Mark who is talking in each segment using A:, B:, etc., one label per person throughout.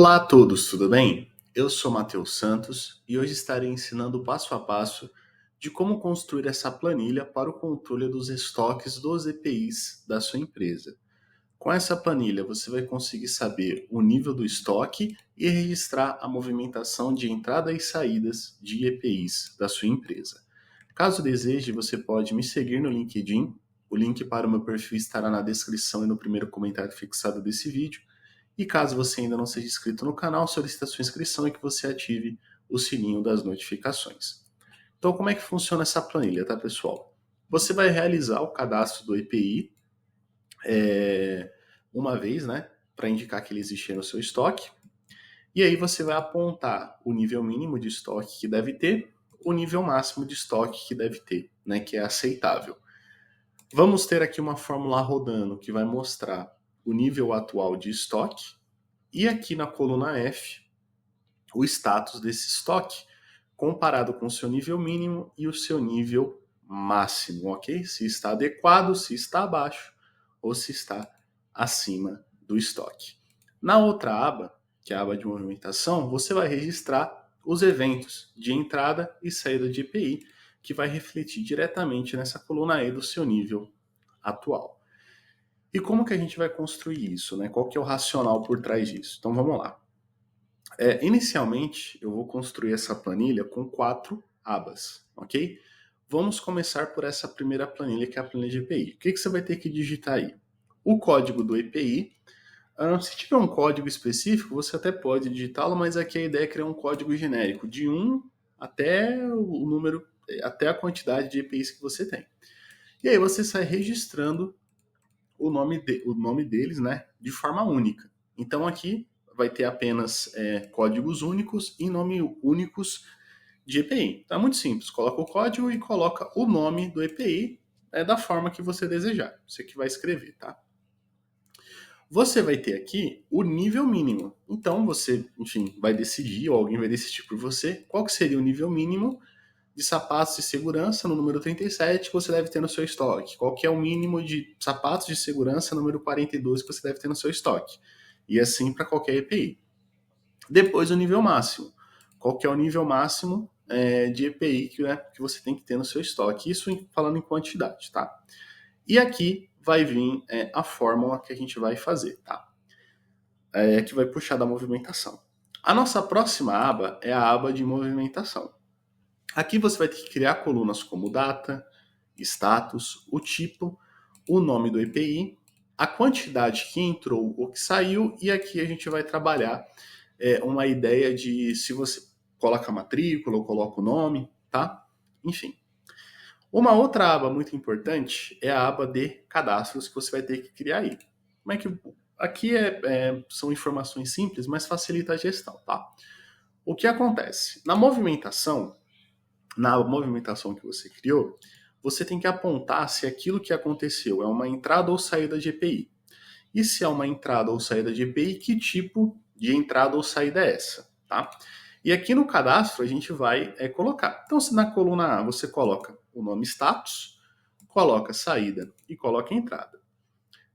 A: Olá a todos, tudo bem? Eu sou Matheus Santos e hoje estarei ensinando o passo a passo de como construir essa planilha para o controle dos estoques dos EPIs da sua empresa. Com essa planilha, você vai conseguir saber o nível do estoque e registrar a movimentação de entrada e saídas de EPIs da sua empresa. Caso deseje, você pode me seguir no LinkedIn. O link para o meu perfil estará na descrição e no primeiro comentário fixado desse vídeo. E caso você ainda não seja inscrito no canal, solicita sua inscrição e que você ative o sininho das notificações. Então, como é que funciona essa planilha, tá, pessoal? Você vai realizar o cadastro do EPI uma vez, né, para indicar que ele existe no seu estoque. E aí você vai apontar o nível mínimo de estoque que deve ter, o nível máximo de estoque que deve ter, né, que é aceitável. Vamos ter aqui uma fórmula rodando que vai mostrar o nível atual de estoque e aqui na coluna F o status desse estoque comparado com o seu nível mínimo e o seu nível máximo, ok? Se está adequado, se está abaixo ou se está acima do estoque. Na outra aba, que é a aba de movimentação, você vai registrar os eventos de entrada e saída de EPI, que vai refletir diretamente nessa coluna E do seu nível atual. E como que a gente vai construir isso, né? Qual que é o racional por trás disso? Então vamos lá. Inicialmente, eu vou construir essa planilha com 4 abas, ok? Vamos começar por essa primeira planilha, que é a planilha de EPI. O que você vai ter que digitar aí? O código do EPI. Se tiver um código específico, você até pode digitá-lo, mas aqui a ideia é criar um código genérico, de 1 até o número, até a quantidade de EPIs que você tem. E aí você sai registrando o nome deles, né, de forma única. Então aqui vai ter apenas códigos únicos e nomes únicos de EPI. Então é muito simples, coloca o código e coloca o nome do EPI da forma que você desejar, você que vai escrever, tá? Você vai ter aqui o nível mínimo. Então você, enfim, vai decidir, ou alguém vai decidir por você, qual que seria o nível mínimo de sapatos de segurança no número 37 que você deve ter no seu estoque. Qual que é o mínimo de sapatos de segurança número 42 que você deve ter no seu estoque. E assim para qualquer EPI. Depois o nível máximo. Qual que é o nível máximo de EPI que você tem que ter no seu estoque. Isso falando em quantidade, tá? E aqui vai vir a fórmula que a gente vai fazer, tá? Que vai puxar da movimentação. A nossa próxima aba é a aba de movimentação. Aqui você vai ter que criar colunas como data, status, o tipo, o nome do EPI, a quantidade que entrou ou que saiu, e aqui a gente vai trabalhar uma ideia de se você coloca a matrícula ou coloca o nome, tá? Enfim. Uma outra aba muito importante é a aba de cadastros que você vai ter que criar aí. Como é que aqui são informações simples, mas facilita a gestão, tá? O que acontece? Na movimentação que você criou, você tem que apontar se aquilo que aconteceu é uma entrada ou saída de EPI. E se é uma entrada ou saída de EPI, que tipo de entrada ou saída é essa, tá? E aqui no cadastro a gente vai colocar. Então, se na coluna A você coloca o nome status, coloca saída e coloca entrada.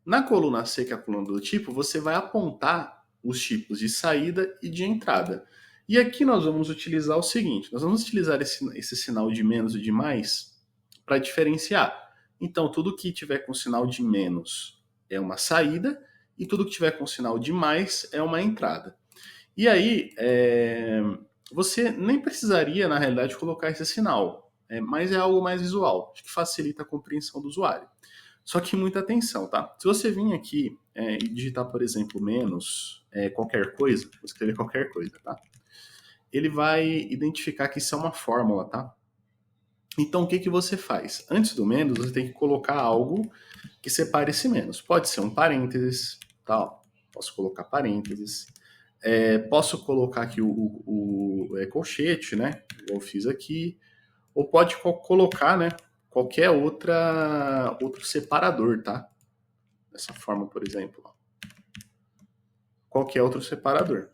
A: Na coluna C, que é a coluna do tipo, você vai apontar os tipos de saída e de entrada. E aqui nós vamos utilizar o seguinte: nós vamos utilizar esse sinal de menos e de mais para diferenciar. Então, tudo que tiver com sinal de menos é uma saída e tudo que tiver com sinal de mais é uma entrada. E aí, você nem precisaria, na realidade, colocar esse sinal, mas é algo mais visual, que facilita a compreensão do usuário. Só que muita atenção, tá? Se você vir aqui e digitar, por exemplo, menos qualquer coisa, vou escrever qualquer coisa, tá? Ele vai identificar que isso é uma fórmula, tá? Então, o que, que você faz? Antes do menos, você tem que colocar algo que separe esse menos. Pode ser um parênteses, tá? Posso colocar parênteses. Posso colocar aqui o colchete, né? Eu fiz aqui. Ou pode colocar, né? Qualquer outro separador, tá? Dessa forma, por exemplo. Qualquer outro separador.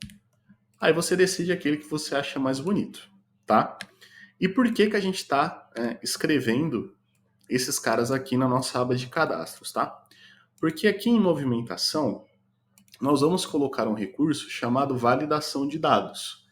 A: Aí você decide aquele que você acha mais bonito, tá? E por que a gente está escrevendo esses caras aqui na nossa aba de cadastros, tá? Porque aqui em movimentação, nós vamos colocar um recurso chamado validação de dados.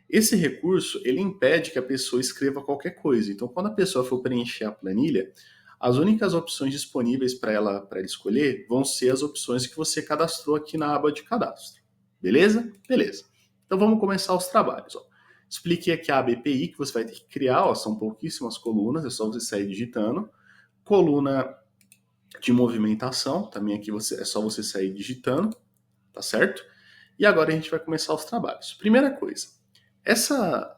A: Esse recurso, ele impede que a pessoa escreva qualquer coisa. Então, quando a pessoa for preencher a planilha, as únicas opções disponíveis para ela escolher vão ser as opções que você cadastrou aqui na aba de cadastro. Beleza? Beleza. Então, vamos começar os trabalhos. Ó. Expliquei aqui a aba EPI que você vai ter que criar. Ó, são pouquíssimas colunas, é só você sair digitando. Coluna de movimentação, também aqui é só você sair digitando, tá certo? E agora a gente vai começar os trabalhos. Primeira coisa, essa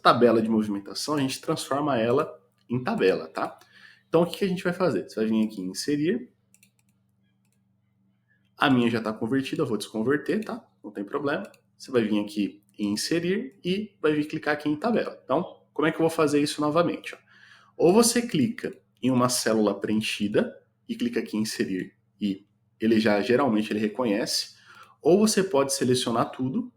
A: tabela de movimentação, a gente transforma ela em tabela, tá? Então, o que a gente vai fazer? Você vai vir aqui em inserir. A minha já está convertida, eu vou desconverter, tá? Não tem problema. Você vai vir aqui em inserir e vai vir clicar aqui em tabela. Então, como é que eu vou fazer isso novamente? Ó? Ou você clica em uma célula preenchida e clica aqui em inserir e ele geralmente ele reconhece. Ou você pode selecionar tudo,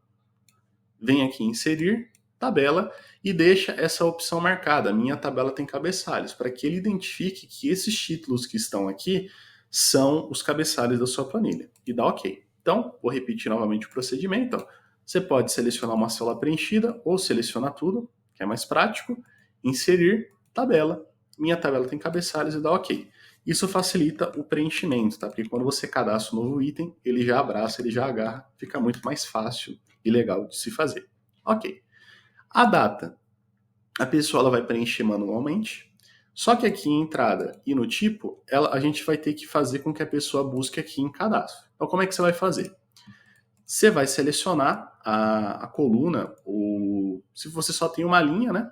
A: vem aqui em inserir, tabela e deixa essa opção marcada. A minha tabela tem cabeçalhos, para que ele identifique que esses títulos que estão aqui são os cabeçalhos da sua planilha. E dá OK. Então, vou repetir novamente o procedimento. Ó. Você pode selecionar uma célula preenchida ou selecionar tudo, que é mais prático, inserir, tabela. Minha tabela tem cabeçalhos e dá OK. Isso facilita o preenchimento, tá? Porque quando você cadastra um novo item, ele já abraça, ele já agarra, fica muito mais fácil e legal de se fazer. OK. A data, a pessoa ela vai preencher manualmente, só que aqui em entrada e no tipo, a gente vai ter que fazer com que a pessoa busque aqui em cadastro. Então, como é que você vai fazer? Você vai selecionar a coluna, se você só tem uma linha, né?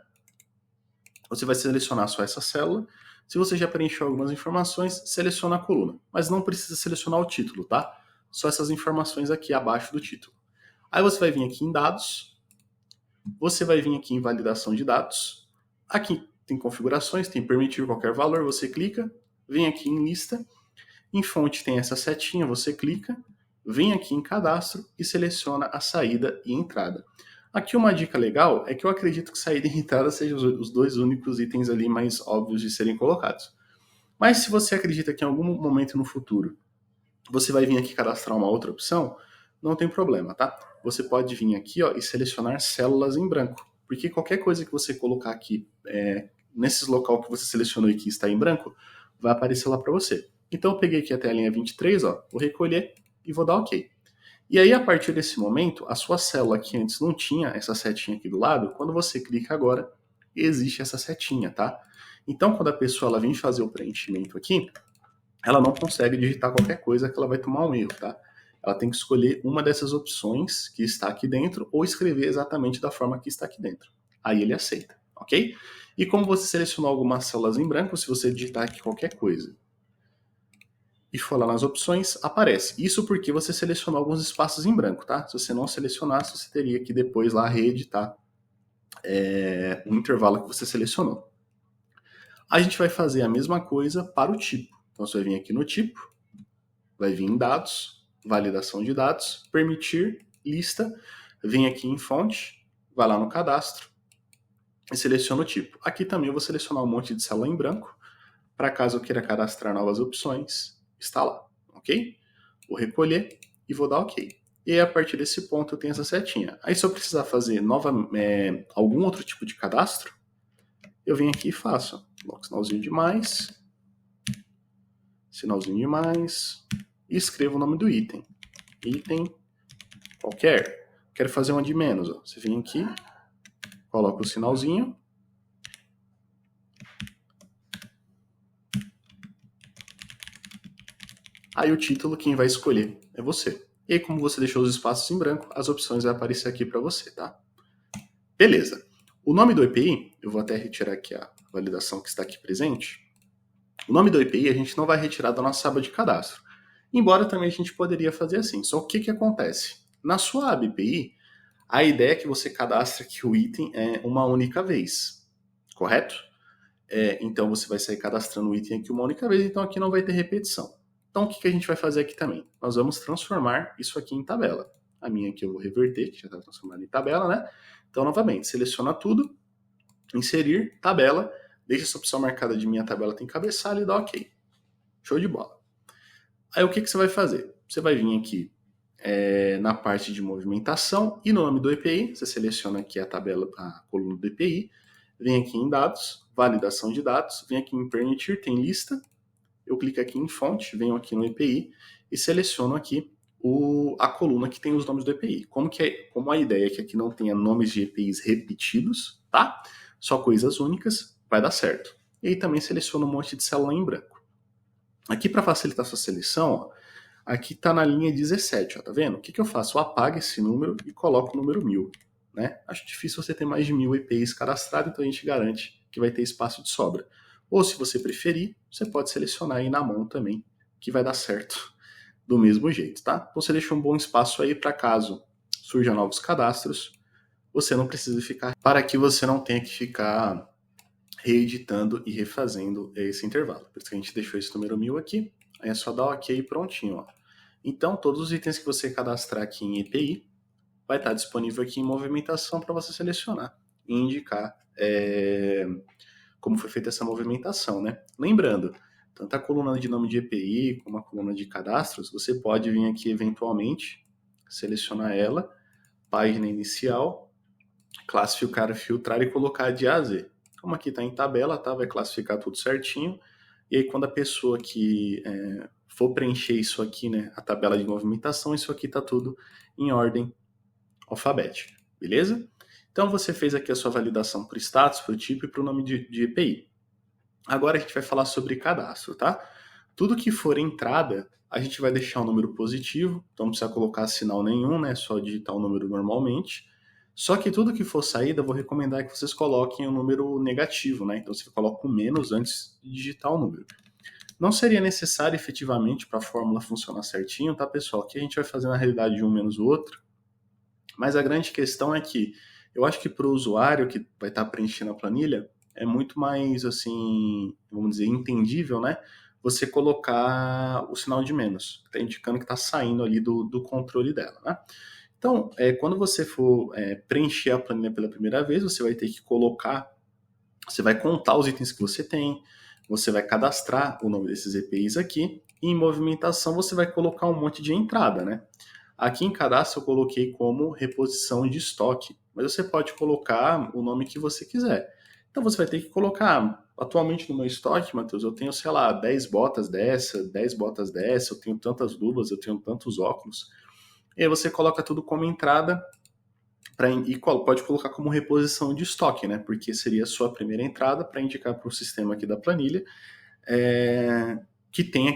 A: Você vai selecionar só essa célula. Se você já preencheu algumas informações, seleciona a coluna. Mas não precisa selecionar o título, tá? Só essas informações aqui abaixo do título. Aí você vai vir aqui em dados. Você vai vir aqui em validação de dados. Aqui tem configurações, tem permitir qualquer valor, você clica. Vem aqui em lista. Em fonte tem essa setinha, você clica. Vem aqui em cadastro e seleciona a saída e entrada. Aqui uma dica legal é que eu acredito que saída e entrada sejam os dois únicos itens ali mais óbvios de serem colocados. Mas se você acredita que em algum momento no futuro você vai vir aqui cadastrar uma outra opção, não tem problema, tá? Você pode vir aqui ó, e selecionar células em branco, porque qualquer coisa que você colocar aqui nesses local que você selecionou e que está em branco, vai aparecer lá para você. Então eu peguei aqui até a linha 23, ó, vou recolher e vou dar OK. E aí, a partir desse momento, a sua célula que antes não tinha essa setinha aqui do lado, quando você clica agora, existe essa setinha, tá? Então, quando a pessoa ela vem fazer o preenchimento aqui, ela não consegue digitar qualquer coisa que ela vai tomar um erro, tá? Ela tem que escolher uma dessas opções que está aqui dentro ou escrever exatamente da forma que está aqui dentro. Aí ele aceita, ok? E como você selecionou algumas células em branco, se você digitar aqui qualquer coisa e for lá nas opções, aparece. Isso porque você selecionou alguns espaços em branco, tá? Se você não selecionasse, você teria que depois lá reeditar o intervalo que você selecionou. A gente vai fazer a mesma coisa para o tipo. Então você vai vir aqui no tipo, vai vir em dados, validação de dados, permitir, lista, vem aqui em fonte, vai lá no cadastro e seleciona o tipo. Aqui também eu vou selecionar um monte de célula em branco, para caso eu queira cadastrar novas opções, está lá, ok? Vou recolher e vou dar OK. E aí, a partir desse ponto, eu tenho essa setinha. Aí, se eu precisar fazer algum outro tipo de cadastro, eu venho aqui e faço. Coloco sinalzinho de mais, e escrevo o nome do item. Item qualquer. Quero fazer uma de menos. Ó. Você vem aqui, coloca o sinalzinho, aí o título quem vai escolher é você. E aí, como você deixou os espaços em branco, as opções vão aparecer aqui para você, tá? Beleza. O nome do EPI, eu vou até retirar aqui a validação que está aqui presente. O nome do EPI a gente não vai retirar da nossa aba de cadastro. Embora também a gente poderia fazer assim. Só o que acontece? Na sua aba EPI, a ideia é que você cadastre aqui o item uma única vez. Correto? Então você vai sair cadastrando o item aqui uma única vez, então aqui não vai ter repetição. Então o que a gente vai fazer aqui também? Nós vamos transformar isso aqui em tabela. A minha aqui eu vou reverter, que já está transformada em tabela, né? Então, novamente, seleciona tudo, inserir, tabela, deixa essa opção marcada de minha tabela tem cabeçalho e dá OK. Show de bola. Aí o que você vai fazer? Você vai vir aqui na parte de movimentação e no nome do EPI, você seleciona aqui a coluna do EPI, vem aqui em dados, validação de dados, vem aqui em permitir, tem lista, eu clico aqui em fonte, venho aqui no EPI e seleciono aqui a coluna que tem os nomes do EPI. Como a ideia é que aqui não tenha nomes de EPIs repetidos, tá? Só coisas únicas, vai dar certo. E aí também seleciono um monte de célula em branco. Aqui para facilitar a sua seleção, ó, aqui está na linha 17, ó, tá vendo? O que eu faço? Eu apago esse número e coloco o número 1000. Né? Acho difícil você ter mais de 1000 EPIs cadastrados, então a gente garante que vai ter espaço de sobra. Ou se você preferir, você pode selecionar aí na mão também, que vai dar certo do mesmo jeito, tá? Então você deixa um bom espaço aí para caso surjam novos cadastros, você não precisa ficar, para que você não tenha que ficar reeditando e refazendo esse intervalo. Por isso que a gente deixou esse número 1000 aqui, aí é só dar o OK e prontinho, ó. Então todos os itens que você cadastrar aqui em EPI vai estar disponível aqui em movimentação para você selecionar e indicar como foi feita essa movimentação, né? Lembrando, tanto a coluna de nome de EPI como a coluna de cadastros, você pode vir aqui eventualmente, selecionar ela, página inicial, classificar, filtrar e colocar de A a Z. Como aqui está em tabela, tá? Vai classificar tudo certinho. E aí quando a pessoa que for preencher isso aqui, né, a tabela de movimentação, isso aqui está tudo em ordem alfabética, beleza? Então você fez aqui a sua validação para o status, para o tipo e para o nome de EPI. Agora a gente vai falar sobre cadastro, tá? Tudo que for entrada, a gente vai deixar um número positivo, então não precisa colocar sinal nenhum, né? Só digitar o número normalmente. Só que tudo que for saída, eu vou recomendar que vocês coloquem um número negativo, né? Então você coloca um menos antes de digitar o número. Não seria necessário efetivamente para a fórmula funcionar certinho, tá, pessoal? Aqui a gente vai fazer na realidade um menos o outro. Mas a grande questão é que eu acho que para o usuário que vai estar preenchendo a planilha, é muito mais, assim, vamos dizer, entendível, né? Você colocar o sinal de menos, está indicando que está saindo ali do controle dela, né? Então, quando você for preencher a planilha pela primeira vez, você vai ter que colocar, você vai contar os itens que você tem, você vai cadastrar o nome desses EPIs aqui, e em movimentação você vai colocar um monte de entrada, né? Aqui em cadastro eu coloquei como reposição de estoque, mas você pode colocar o nome que você quiser. Então você vai ter que colocar, atualmente no meu estoque, Matheus, eu tenho, sei lá, 10 botas dessa, 10 botas dessa, eu tenho tantas luvas, eu tenho tantos óculos. E aí você coloca tudo como entrada e pode colocar como reposição de estoque, né? Porque seria a sua primeira entrada para indicar para o sistema aqui da planilha que tem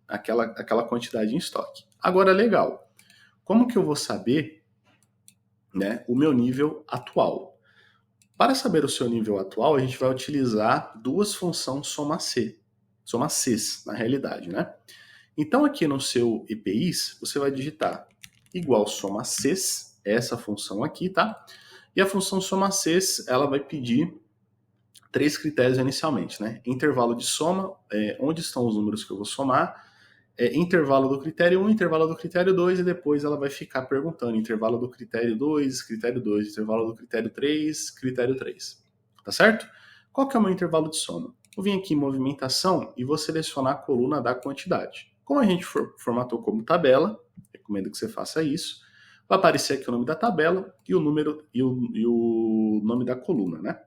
A: aquela quantidade em estoque. Agora, legal. Como que eu vou saber, né, o meu nível atual? Para saber o seu nível atual, a gente vai utilizar duas funções soma-Cs, na realidade, né? Então, aqui no seu EPIs, você vai digitar igual soma-Cs, essa função aqui, tá? E a função soma-Cs, ela vai pedir 3 critérios inicialmente, né? Intervalo de soma, onde estão os números que eu vou somar, intervalo do critério 1, intervalo do critério 2, e depois ela vai ficar perguntando intervalo do critério 2, intervalo do critério 3, critério 3. Tá certo? Qual que é o meu intervalo de soma? Eu vim aqui em movimentação e vou selecionar a coluna da quantidade. Como a gente formatou como tabela, recomendo que você faça isso, vai aparecer aqui o nome da tabela e o número e o nome da coluna, né?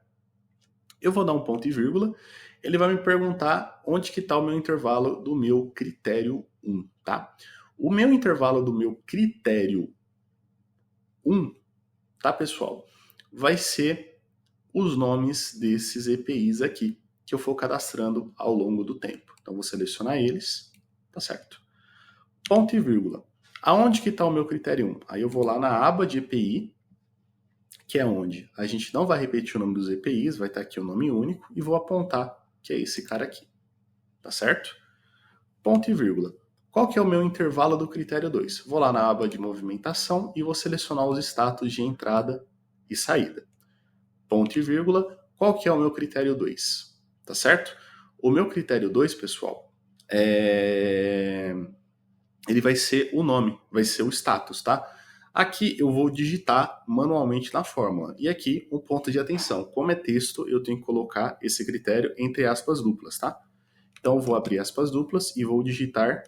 A: Eu vou dar um ponto e vírgula, ele vai me perguntar onde que está o meu intervalo do meu critério 1, tá? O meu intervalo do meu critério 1, tá, pessoal? Vai ser os nomes desses EPIs aqui, que eu for cadastrando ao longo do tempo. Então, vou selecionar eles, tá certo? Ponto e vírgula. Aonde que está o meu critério 1? Aí eu vou lá na aba de EPI, que é onde a gente não vai repetir o nome dos EPIs, vai estar aqui o nome único, e vou apontar que é esse cara aqui. Tá certo? Ponto e vírgula. Qual que é o meu intervalo do critério 2? Vou lá na aba de movimentação e vou selecionar os status de entrada e saída. Ponto e vírgula. Qual que é o meu critério 2? Tá certo? O meu critério 2, pessoal, ele vai ser o nome, vai ser o status, tá? Aqui eu vou digitar manualmente na fórmula. E aqui um ponto de atenção. Como é texto, eu tenho que colocar esse critério entre aspas duplas, tá? Então eu vou abrir aspas duplas e vou digitar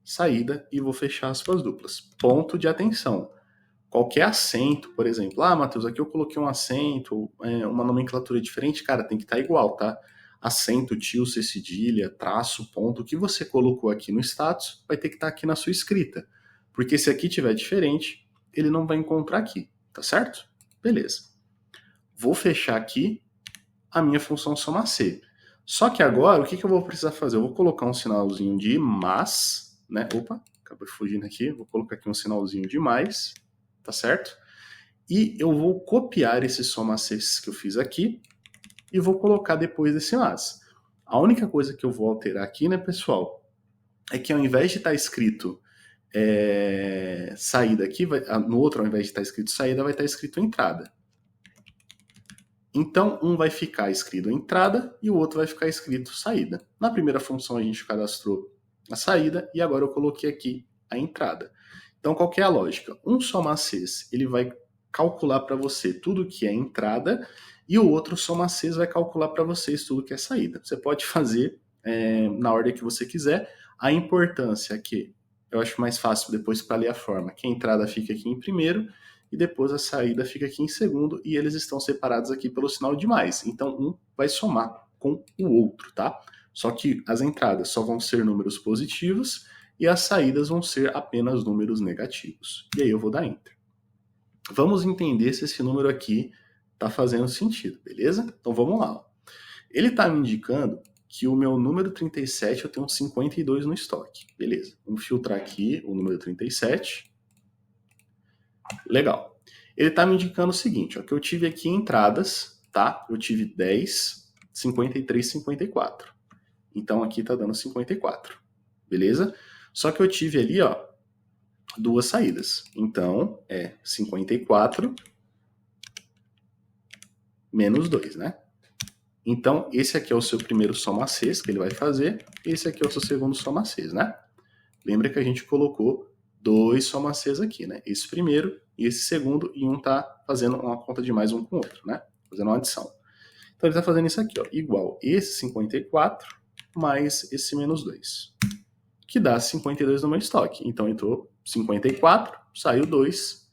A: saída e vou fechar aspas duplas. Ponto de atenção. Qualquer acento, por exemplo, Matheus, aqui eu coloquei um acento, uma nomenclatura diferente, cara, tem que estar igual, tá? Acento, tio, C cedilha, traço, ponto, o que você colocou aqui no status vai ter que estar aqui na sua escrita. Porque se aqui tiver diferente, ele não vai encontrar aqui, tá certo? Beleza. Vou fechar aqui a minha função soma C. Só que agora, o que eu vou precisar fazer? Eu vou colocar um sinalzinho de mais, né? Opa, acabei fugindo aqui. Vou colocar aqui um sinalzinho de mais, tá certo? E eu vou copiar esse soma C que eu fiz aqui e vou colocar depois desse mais. A única coisa que eu vou alterar aqui, né, pessoal, é que ao invés de estar escrito saída aqui, no outro, ao invés de estar escrito saída, vai estar escrito entrada. Então, um vai ficar escrito entrada e o outro vai ficar escrito saída. Na primeira função a gente cadastrou a saída e agora eu coloquei aqui a entrada. Então, qual que é a lógica? Um soma Cs, ele vai calcular para você tudo que é entrada e o outro soma Cs vai calcular para vocês tudo que é saída. Você pode fazer na ordem que você quiser. A importância é que eu acho mais fácil depois para ler a forma, que a entrada fica aqui em primeiro e depois a saída fica aqui em segundo e eles estão separados aqui pelo sinal de mais. Então, um vai somar com o outro, tá? Só que as entradas só vão ser números positivos e as saídas vão ser apenas números negativos. E aí eu vou dar Enter. Vamos entender se esse número aqui está fazendo sentido, beleza? Então vamos lá. Ele está me indicando que o meu número 37 eu tenho um 52 no estoque. Beleza, vamos filtrar aqui o número 37. Legal. Ele está me indicando o seguinte, ó, que eu tive aqui entradas, tá? Eu tive 10, 53, 54. Então aqui está dando 54, beleza? Só que eu tive ali, ó, duas saídas. Então é 54 menos 2, né? Então esse aqui é o seu primeiro soma Cs que ele vai fazer, esse aqui é o seu segundo soma Cs, né? Lembra que a gente colocou dois soma Cs aqui, né? Esse primeiro e esse segundo, e um tá fazendo uma conta de mais um com o outro, né? Fazendo uma adição. Então ele tá fazendo isso aqui, ó, igual esse 54 mais esse menos 2, que dá 52 no meu estoque. Então entrou 54, saiu 2,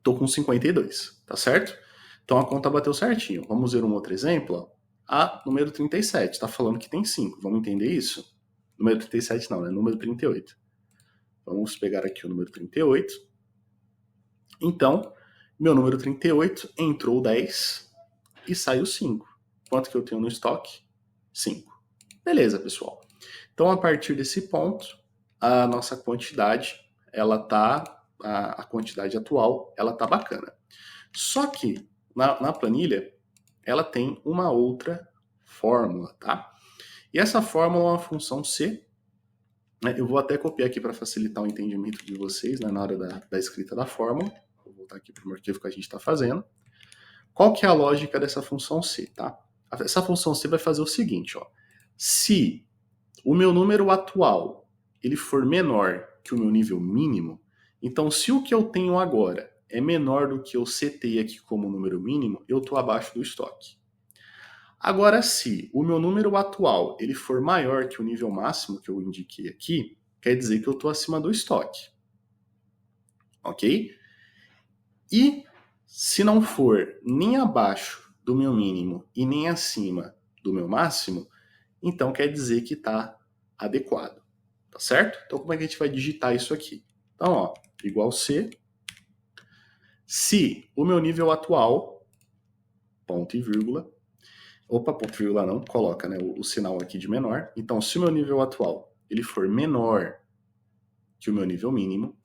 A: tô com 52, tá certo? Então a conta bateu certinho. Vamos ver um outro exemplo, ó. A número 37, está falando que tem 5. Vamos entender isso? Número 37 não, né? Número 38. Vamos pegar aqui o número 38. Então, meu número 38 entrou 10 e saiu 5. Quanto que eu tenho no estoque? 5. Beleza, pessoal. Então, a partir desse ponto, a nossa quantidade, ela tá, a quantidade atual, ela tá bacana. Só que, na planilha, ela tem uma outra fórmula, tá? E essa fórmula é uma função C, né? Eu vou até copiar aqui para facilitar o entendimento de vocês, né, na hora da escrita da fórmula. Vou voltar aqui para o arquivo que a gente está fazendo. Qual que é a lógica dessa função C, tá? Essa função C vai fazer o seguinte, ó. Se o meu número atual ele for menor que o meu nível mínimo, então se o que eu tenho agora é menor do que eu setei aqui como número mínimo, eu estou abaixo do estoque. Agora, se o meu número atual ele for maior que o nível máximo que eu indiquei aqui, quer dizer que eu estou acima do estoque. Ok? E se não for nem abaixo do meu mínimo e nem acima do meu máximo, então quer dizer que está adequado. Tá certo? Então como é que a gente vai digitar isso aqui? Então, ó, igual C. Se o meu nível atual, ponto e vírgula, opa, ponto e vírgula não, coloca, né, o sinal aqui de menor. Então, se o meu nível atual ele for menor que o meu nível mínimo,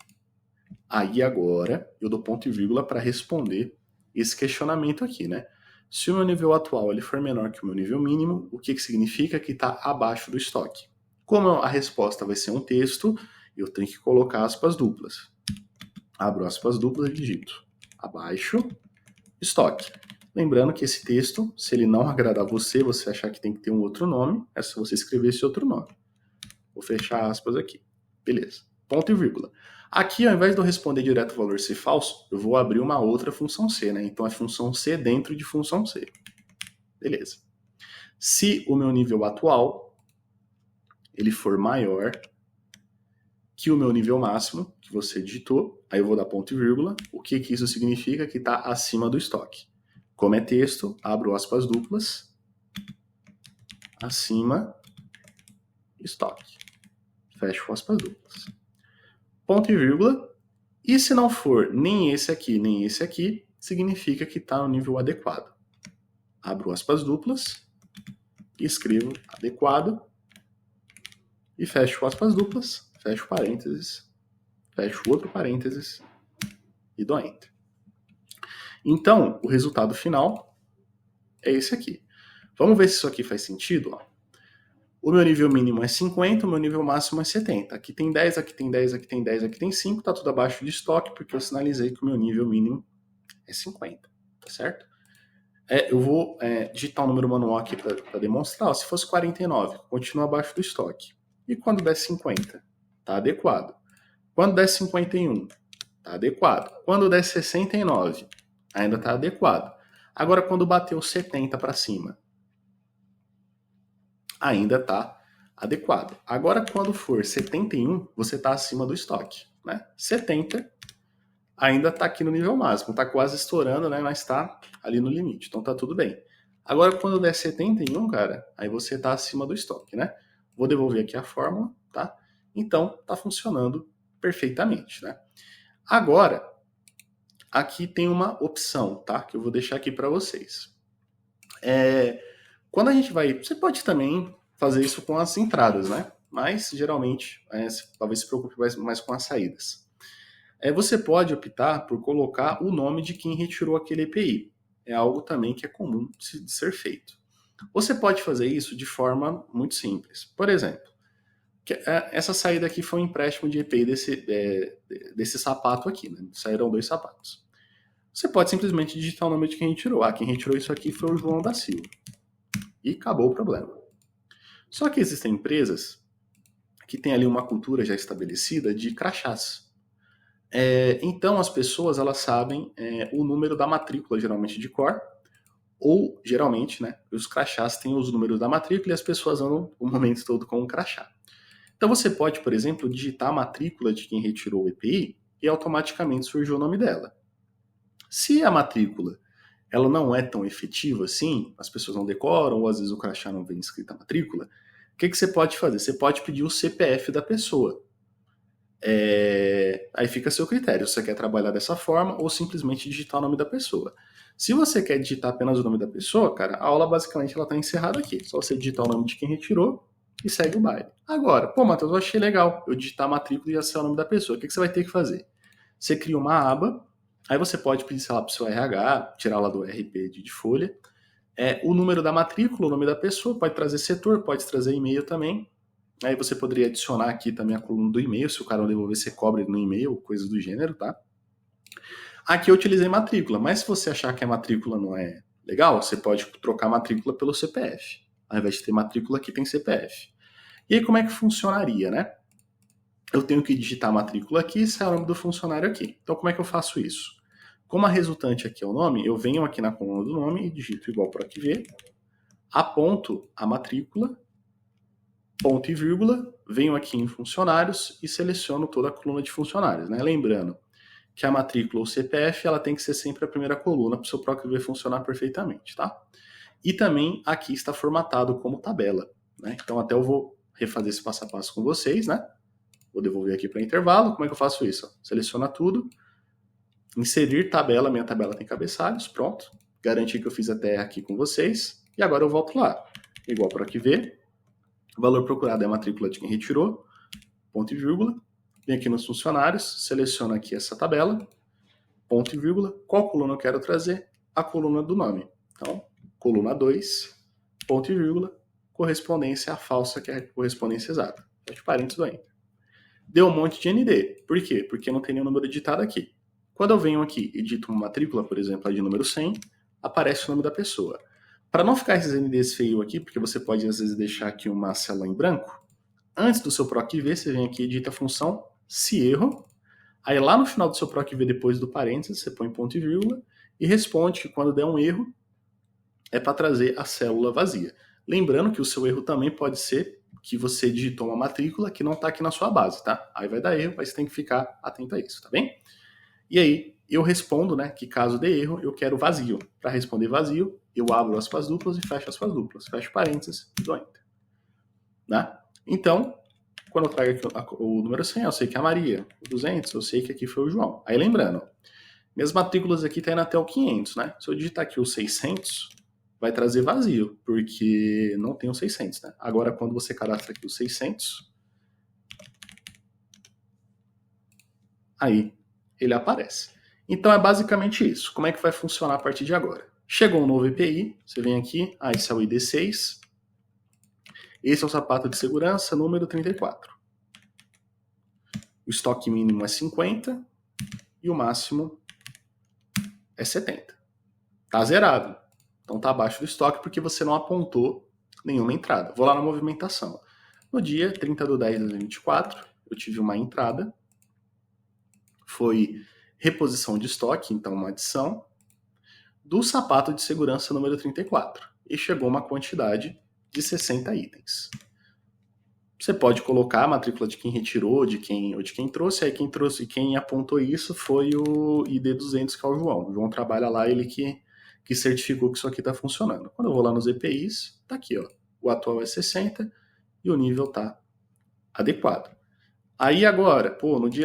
A: aí agora eu dou ponto e vírgula para responder esse questionamento aqui, né? Se o meu nível atual ele for menor que o meu nível mínimo, o que significa que está abaixo do estoque? Como a resposta vai ser um texto, eu tenho que colocar aspas duplas. Abro aspas duplas e digito abaixo estoque. Lembrando que esse texto, se ele não agradar você, você achar que tem que ter um outro nome, é só você escrever esse outro nome. Vou fechar aspas aqui. Beleza. Ponto e vírgula. Aqui, ao invés de eu responder direto o valor C falso, eu vou abrir uma outra função C, né? Então é função C dentro de função C. Beleza. Se o meu nível atual ele for maior que o meu nível máximo, que você digitou, aí eu vou dar ponto e vírgula, o que isso significa? Que está acima do estoque. Como é texto, abro aspas duplas, acima estoque. Fecho aspas duplas. Ponto e vírgula. E se não for nem esse aqui, significa que está no nível adequado. Abro aspas duplas, escrevo adequado, e fecho aspas duplas, fecho parênteses, fecho outro parênteses e dou Enter. Então, o resultado final é esse aqui. Vamos ver se isso aqui faz sentido. Ó. O meu nível mínimo é 50, o meu nível máximo é 70. Aqui tem 10, aqui tem 10, aqui tem 10, aqui tem 5. Está tudo abaixo de estoque, porque eu sinalizei que o meu nível mínimo é 50. Tá certo? Eu vou digitar um número manual aqui para demonstrar. Ó, se fosse 49, continua abaixo do estoque. E quando der 50, está adequado. Quando der 51, está adequado. Quando der 69, ainda está adequado. Agora, quando bater o 70 para cima, ainda está adequado. Agora, quando for 71, você está acima do estoque. Né? 70 ainda está aqui no nível máximo. Está quase estourando, né? Mas está ali no limite. Então, está tudo bem. Agora, quando der 71, cara, aí você está acima do estoque, né? Vou devolver aqui a fórmula, tá? Então, está funcionando perfeitamente, né? Agora, aqui tem uma opção, tá? Que eu vou deixar aqui para vocês. Quando a gente vai... Você pode também fazer isso com as entradas, né? Mas, geralmente, talvez se preocupe mais com as saídas. Você pode optar por colocar o nome de quem retirou aquele EPI. É algo também que é comum de ser feito. Você pode fazer isso de forma muito simples. Por exemplo, essa saída aqui foi um empréstimo de EPI desse sapato aqui, né? Saíram 2 sapatos. Você pode simplesmente digitar o nome de quem retirou. Quem retirou isso aqui foi o João da Silva. E acabou o problema. Só que existem empresas que têm ali uma cultura já estabelecida de crachás. Então as pessoas elas sabem o número da matrícula, geralmente de cor, ou geralmente, né, os crachás têm os números da matrícula e as pessoas andam o momento todo com um crachá. Então você pode, por exemplo, digitar a matrícula de quem retirou o EPI e automaticamente surge o nome dela. Se a matrícula ela não é tão efetiva assim, as pessoas não decoram, ou às vezes o crachá não vem escrita a matrícula, o que você pode fazer? Você pode pedir o CPF da pessoa. Aí fica a seu critério, se você quer trabalhar dessa forma ou simplesmente digitar o nome da pessoa. Se você quer digitar apenas o nome da pessoa, cara, a aula basicamente ela está encerrada aqui. Só você digitar o nome de quem retirou e segue o baile. Agora, pô, Matheus, eu achei legal eu digitar a matrícula e já ser o nome da pessoa. O que você vai ter que fazer? Você cria uma aba, aí você pode pedir, sei lá, para o seu RH, tirar lá do RP de folha, o número da matrícula, o nome da pessoa, pode trazer setor, pode trazer e-mail também. Aí você poderia adicionar aqui também a coluna do e-mail, se o cara não devolver, você cobra no e-mail, coisas do gênero, tá? Aqui eu utilizei matrícula, mas se você achar que a matrícula não é legal, você pode trocar a matrícula pelo CPF. Ao invés de ter matrícula, aqui tem CPF. E aí como é que funcionaria, né? Eu tenho que digitar a matrícula aqui e sai o nome do funcionário aqui. Então como é que eu faço isso? Como a resultante aqui é o nome, eu venho aqui na coluna do nome e digito igual por aqui ver, aponto a matrícula, ponto e vírgula, venho aqui em funcionários e seleciono toda a coluna de funcionários, né? Lembrando que a matrícula ou CPF ela tem que ser sempre a primeira coluna para o seu PROC-V funcionar perfeitamente, tá? E também aqui está formatado como tabela, né? Então até eu vou refazer esse passo a passo com vocês, né? Vou devolver aqui para o intervalo. Como é que eu faço isso? Seleciona tudo, inserir tabela, minha tabela tem cabeçalhos, pronto. Garanti que eu fiz até aqui com vocês. E agora eu volto lá. Igual por aqui ver. O valor procurado é a matrícula de quem retirou, ponto e vírgula. Vem aqui nos funcionários, seleciono aqui essa tabela, ponto e vírgula. Qual coluna eu quero trazer? A coluna do nome. Então, coluna 2, ponto e vírgula, correspondência à falsa, que é a correspondência exata. Fecha parênteses do Enter. Deu um monte de ND. Por quê? Porque não tem nenhum número digitado aqui. Quando eu venho aqui e digito uma matrícula, por exemplo, a de número 100, aparece o nome da pessoa. Para não ficar esses NDs feios aqui, porque você pode às vezes deixar aqui uma célula em branco, antes do seu PROC-V, você vem aqui e digita a função se erro, aí lá no final do seu PROC-V, depois do parênteses, você põe ponto e vírgula e responde que quando der um erro, é para trazer a célula vazia. Lembrando que o seu erro também pode ser que você digitou uma matrícula que não está aqui na sua base, tá? Aí vai dar erro, mas você tem que ficar atento a isso, tá bem? E aí eu respondo, né, que caso dê erro, eu quero vazio. Para responder vazio, eu abro aspas duplas e fecho aspas duplas. Fecho parênteses e dou enter. Né? Então, quando eu trago aqui o número 100, eu sei que é a Maria. O 200, eu sei que aqui foi o João. Aí lembrando, minhas matrículas aqui estão indo até o 500, né? Se eu digitar aqui o 600, vai trazer vazio, porque não tem o 600, né? Agora, quando você cadastra aqui o 600, aí ele aparece. Então, é basicamente isso. Como é que vai funcionar a partir de agora? Chegou um novo EPI, você vem aqui, esse é o ID6, esse é o sapato de segurança número 34. O estoque mínimo é 50 e o máximo é 70. Tá zerado. Então tá abaixo do estoque porque você não apontou nenhuma entrada. Vou lá na movimentação. No dia 30/10/2024, eu tive uma entrada. Foi reposição de estoque, então uma adição, do sapato de segurança número 34. E chegou uma quantidade de 60 itens. Você pode colocar a matrícula de quem retirou, ou de quem trouxe. Aí quem trouxe, quem apontou isso foi o ID200, que é o João. O João trabalha lá, ele que certificou que isso aqui está funcionando. Quando eu vou lá nos EPIs, tá aqui, ó. O atual é 60 e o nível tá adequado. Aí agora,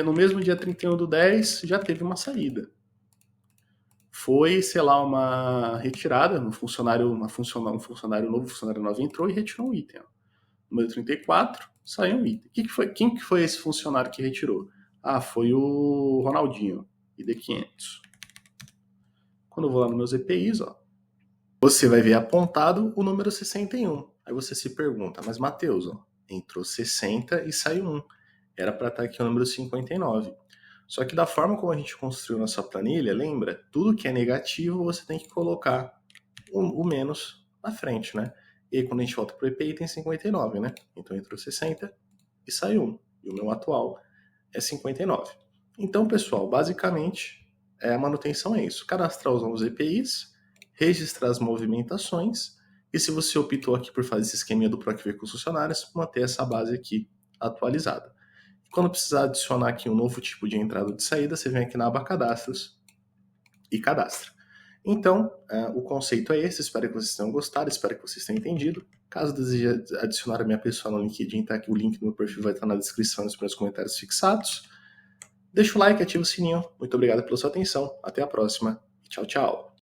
A: no mesmo dia 31/10, já teve uma saída. Foi, sei lá, uma retirada, um funcionário novo, funcionário novo entrou e retirou um item, ó. Número 34, saiu um item. Quem que foi esse funcionário que retirou? Foi o Ronaldinho, ID 500. Quando eu vou lá nos meus EPIs, ó, você vai ver apontado o número 61. Aí você se pergunta, mas Matheus, ó, entrou 60 e saiu 1. Era para estar aqui o número 59. Só que da forma como a gente construiu nossa planilha, lembra? Tudo que é negativo você tem que colocar o menos na frente, né? E aí quando a gente volta para o EPI tem 59, né? Então entrou 60 e saiu 1. E o meu atual é 59. Então, pessoal, basicamente a manutenção é isso. Cadastrar os novos EPIs, registrar as movimentações e se você optou aqui por fazer esse esqueminha do PROC com os funcionários, manter essa base aqui atualizada. Quando precisar adicionar aqui um novo tipo de entrada ou de saída, você vem aqui na aba cadastros e cadastra. Então, o conceito é esse, espero que vocês tenham gostado, espero que vocês tenham entendido. Caso deseje adicionar a minha pessoa no LinkedIn, tá aqui o link do meu perfil, vai estar na descrição e nos meus comentários fixados. Deixa o like, ativa o sininho. Muito obrigado pela sua atenção, até a próxima e tchau, tchau.